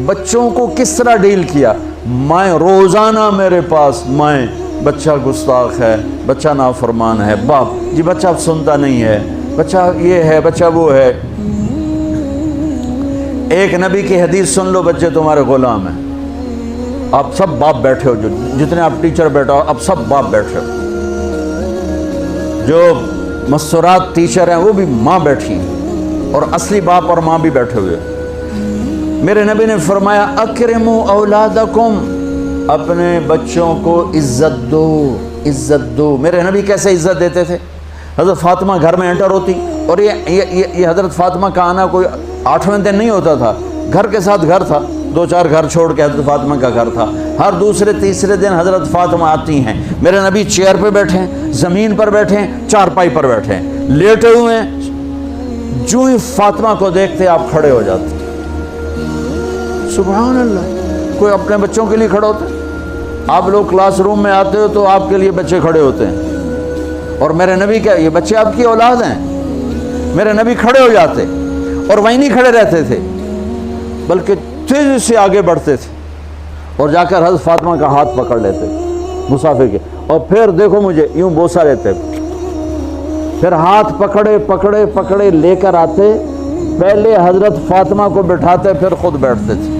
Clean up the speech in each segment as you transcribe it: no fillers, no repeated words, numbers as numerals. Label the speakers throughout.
Speaker 1: بچوں کو کس طرح ڈیل کیا. میں روزانہ میرے پاس بچہ گستاخ ہے، بچہ نافرمان ہے، باپ جی بچہ اب سنتا نہیں ہے، بچہ یہ ہے، بچہ وہ ہے. ایک نبی کی حدیث سن لو، بچے تمہارے غلام ہیں. آپ سب باپ بیٹھے ہو، جو جتنے آپ ٹیچر بیٹھا ہو اب سب باپ بیٹھے ہو. جو مستورات ٹیچر ہیں وہ بھی ماں بیٹھی، اور اصلی باپ اور ماں بھی بیٹھے ہوئے. میرے نبی نے فرمایا اکرموا اولادکم، اپنے بچوں کو عزت دو، عزت دو. میرے نبی کیسے عزت دیتے تھے؟ حضرت فاطمہ گھر میں انٹر ہوتی، اور یہ حضرت فاطمہ کا آنا کوئی 8ویں دن نہیں ہوتا تھا، گھر کے ساتھ گھر تھا. 2-4 گھر چھوڑ کے حضرت فاطمہ کا گھر تھا. ہر دوسرے تیسرے دن حضرت فاطمہ آتی ہیں. میرے نبی چیئر پہ بیٹھے ہیں، زمین پر بیٹھے ہیں، چارپائی پر بیٹھے ہیں، لیٹے ہوئے ہیں. جو ہی فاطمہ کو دیکھتے آپ کھڑے ہو جاتے. سبحان اللہ. کوئی اپنے بچوں کے لیے کھڑا ہوتا ہے؟ آپ لوگ کلاس روم میں آتے ہو تو آپ کے لیے بچے کھڑے ہوتے ہیں، اور میرے نبی کیا یہ بچے آپ کی اولاد ہیں؟ میرے نبی کھڑے ہو جاتے، اور وہیں نہیں کھڑے رہتے تھے بلکہ تیزی سے آگے بڑھتے تھے، اور جا کر حضرت فاطمہ کا ہاتھ پکڑ لیتے مسافر کے، اور پھر دیکھو مجھے یوں بوسہ لیتے. پھر ہاتھ پکڑے پکڑے پکڑے لے کر آتے، پہلے حضرت فاطمہ کو بٹھاتے پھر خود بیٹھتے تھے.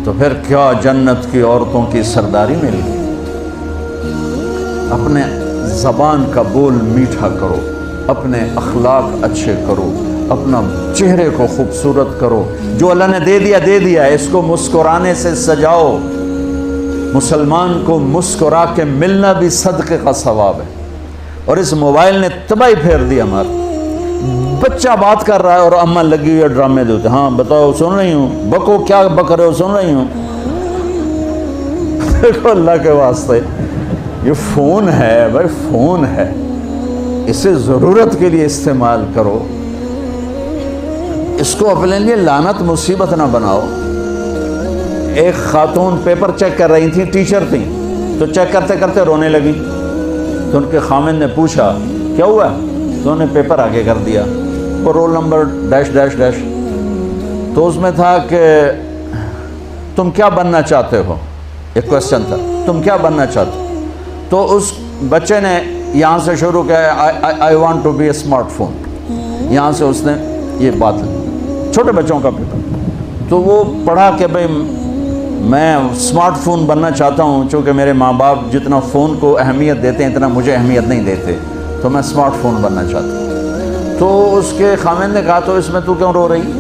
Speaker 1: تو پھر کیا جنت کی عورتوں کی سرداری مل گئی. اپنے زبان کا بول میٹھا کرو، اپنے اخلاق اچھے کرو، اپنا چہرے کو خوبصورت کرو. جو اللہ نے دے دیا اس کو مسکرانے سے سجاؤ. مسلمان کو مسکرا کے ملنا بھی صدقے کا ثواب ہے. اور اس موبائل نے تباہی پھیر دی ہمارا. بچہ بات کر رہا ہے اور اماں لگی ہوئی ہے ڈرامے دیتے، ہاں بتاؤ سن رہی ہوں، بکو کیا بک رہے ہو، سن رہی ہوں. دیکھو اللہ کے واسطے یہ فون ہے بھائی، فون ہے، اسے ضرورت کے لیے استعمال کرو. اس کو اپنے لیے لعنت مصیبت نہ بناؤ. ایک خاتون پیپر چیک کر رہی تھیں، ٹیچر تھیں، تو چیک کرتے کرتے رونے لگی. تو ان کے خامن نے پوچھا کیا ہوا؟ تو انہوں نے پیپر آگے کر دیا، اور roll number dash dash dash. تو اس میں تھا کہ تم کیا بننا چاہتے ہو، ایک کوشچن تھا، تم کیا بننا چاہتے ہو. تو اس بچے نے یہاں سے شروع کیا، I want to be a smart phone. یہاں سے اس نے یہ بات، چھوٹے بچوں کا پیپر. تو وہ پڑھا کہ بھئی میں اسمارٹ فون بننا چاہتا ہوں، چونکہ میرے ماں باپ جتنا فون کو اہمیت دیتے ہیں اتنا مجھے اہمیت نہیں دیتے، تو میں اسمارٹ فون بننا چاہتا ہوں. تو اس کے خامن نے کہا تو اس میں تو کیوں رو رہی؟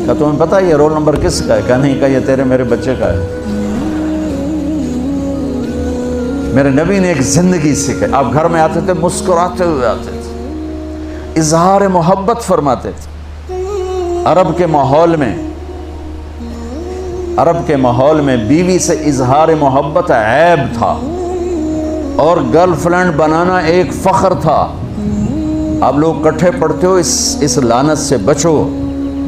Speaker 1: کہا تمہیں پتہ یہ رول نمبر کس کا ہے؟ کہا نہیں. کہا یہ تیرے میرے بچے کا ہے. میرے نبی نے ایک زندگی سکھائی. آپ گھر میں آتے تھے مسکراتے ہوئے آتے تھے، اظہار محبت فرماتے تھے. عرب کے ماحول میں بیوی سے اظہار محبت عیب تھا، اور گرل فرینڈ بنانا ایک فخر تھا. آپ لوگ کٹھے پڑھتے ہو، اس لعنت سے بچو.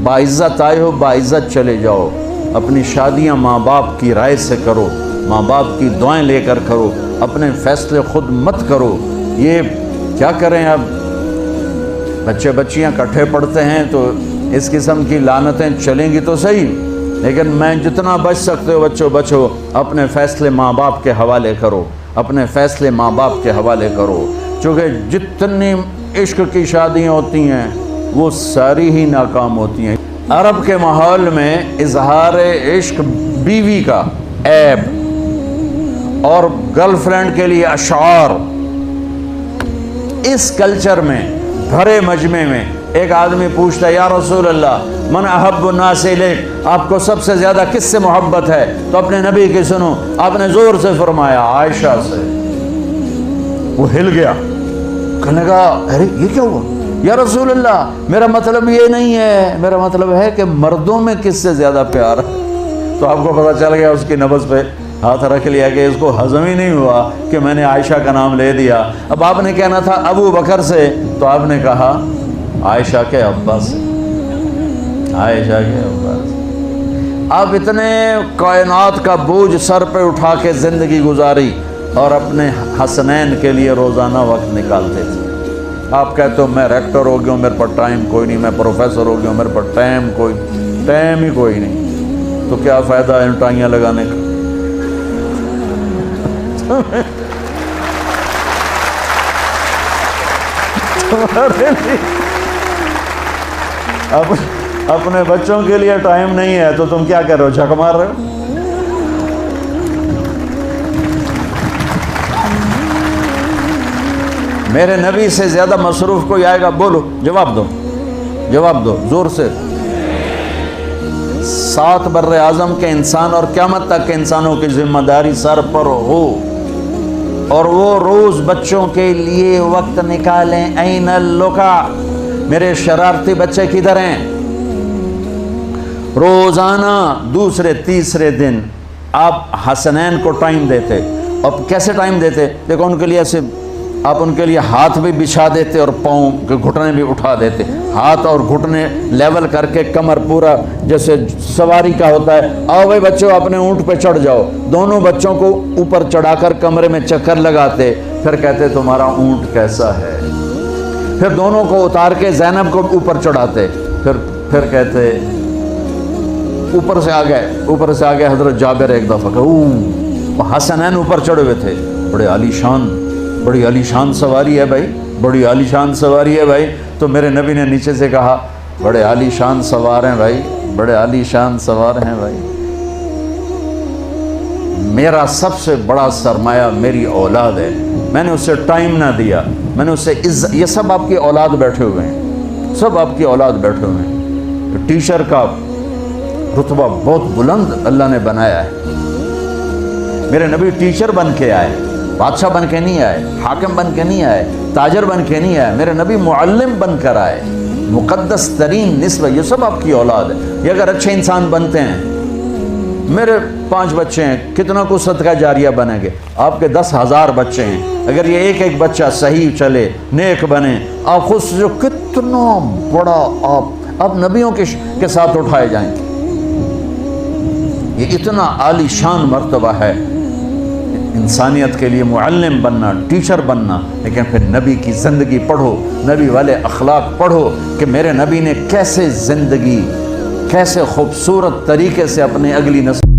Speaker 1: باعزت آئے ہو، باعزت چلے جاؤ. اپنی شادیاں ماں باپ کی رائے سے کرو، ماں باپ کی دعائیں لے کر کرو، اپنے فیصلے خود مت کرو. یہ کیا کریں، اب بچے بچیاں کٹھے پڑھتے ہیں تو اس قسم کی لعنتیں چلیں گی تو صحیح، لیکن میں جتنا بچ سکتے ہو بچو بچو. اپنے فیصلے ماں باپ کے حوالے کرو، اپنے فیصلے ماں باپ کے حوالے کرو. چونکہ جتنی عشق کی شادیاں ہوتی ہیں وہ ساری ہی ناکام ہوتی ہیں. عرب کے ماحول میں اظہار عشق بیوی کا عیب، اور گرل فرینڈ کے لیے اشعار. اس کلچر میں بھرے مجمع میں ایک آدمی پوچھتا ہے یا رسول اللہ من احب الناس الیک، آپ کو سب سے زیادہ کس سے محبت ہے؟ تو اپنے نبی کی سنو. آپ نے زور سے فرمایا عائشہ سے. وہ ہل گیا، کہنے لگا ارے یہ کیا ہوا یا رسول اللہ، میرا مطلب یہ نہیں ہے، میرا مطلب ہے کہ مردوں میں کس سے زیادہ پیار ہے. تو آپ کو پتہ چل گیا، اس کی نبض پہ ہاتھ رکھ لیا کہ اس کو ہضم ہی نہیں ہوا کہ میں نے عائشہ کا نام لے دیا. اب آپ نے کہنا تھا ابو بکر سے، تو آپ نے کہا عائشہ کے ابا سے، عائشہ کے ابا سے. آپ اتنے کائنات کا بوجھ سر پہ اٹھا کے زندگی گزاری، اور اپنے حسنین کے لیے روزانہ وقت نکالتے تھے. آپ کہتے ہو میں ریکٹر ہو گیا ہوں، میرے پاس ٹائم کوئی نہیں، میں پروفیسر ہو گیا ہوں، میرے پاس ٹائم ہی کوئی نہیں، تو کیا فائدہ ہے ٹائیاں لگانے کا؟ اپنے بچوں کے لیے ٹائم نہیں ہے تو تم کیا کر رہے ہو، جھک مار رہے ہو؟ میرے نبی سے زیادہ مصروف کوئی آئے گا؟ بولو، جواب دو زور سے۔ 7 بر اعظم کے انسان اور قیامت تک کے انسانوں کی ذمہ داری سر پر ہو، اور وہ روز بچوں کے لیے وقت نکالیں۔ این اللقا، میرے شرارتی بچے کدھر ہیں؟ روزانہ دوسرے تیسرے دن آپ حسنین کو ٹائم دیتے، اور کیسے ٹائم دیتے؟ دیکھو ان کے لیے ایسے آپ ان کے لیے ہاتھ بھی بچھا دیتے اور پاؤں کے گھٹنے بھی اٹھا دیتے، ہاتھ اور گھٹنے لیول کر کے، کمر پورا جیسے سواری کا ہوتا ہے۔ آؤ بھائی بچوں اپنے اونٹ پہ چڑھ جاؤ، دونوں بچوں کو اوپر چڑھا کر کمرے میں چکر لگاتے، پھر کہتے تمہارا اونٹ کیسا ہے، پھر دونوں کو اتار کے زینب کو اوپر چڑھاتے، پھر کہتے اوپر سے آ گئے حضرت جابر ایک دفعہ کہ حسنین اوپر چڑھے ہوئے تھے، بڑی عالی شان سواری ہے بھائی، بڑی عالی شان سواری ہے بھائی، تو میرے نبی نے نیچے سے کہا بڑے عالی شان سوار ہیں بھائی، بڑے عالی شان سوار ہیں بھائی، میرا سب سے بڑا سرمایہ میری اولاد ہے، میں نے اسے ٹائم نہ دیا، میں نے اسے یہ سب آپ کی اولاد بیٹھے ہوئے ہیں، سب آپ کی اولاد بیٹھے ہوئے ہیں۔ ٹیچر کا رتبہ بہت بلند اللہ نے بنایا ہے، میرے نبی ٹیچر بن کے آئے، بادشاہ بن کے نہیں آئے، حاکم بن کے نہیں آئے، تاجر بن کے نہیں آئے، میرے نبی معلم بن کر آئے، مقدس ترین نسبہ، یہ سب آپ کی اولاد ہے۔ یہ اگر اچھے انسان بنتے ہیں، میرے 5 بچے ہیں، کتنا کو صدقہ جاریہ بنیں گے؟ آپ کے 10,000 بچے ہیں، اگر یہ ایک بچہ صحیح چلے، نیک بنے، آپ خود سے جو کتنا بڑا آپ نبیوں کے ساتھ اٹھائے جائیں گے۔ یہ اتنا عالی شان مرتبہ ہے انسانیت کے لیے، معلم بننا، ٹیچر بننا، لیکن پھر نبی کی زندگی پڑھو، نبی والے اخلاق پڑھو کہ میرے نبی نے کیسے زندگی، کیسے خوبصورت طریقے سے اپنے اگلی نسل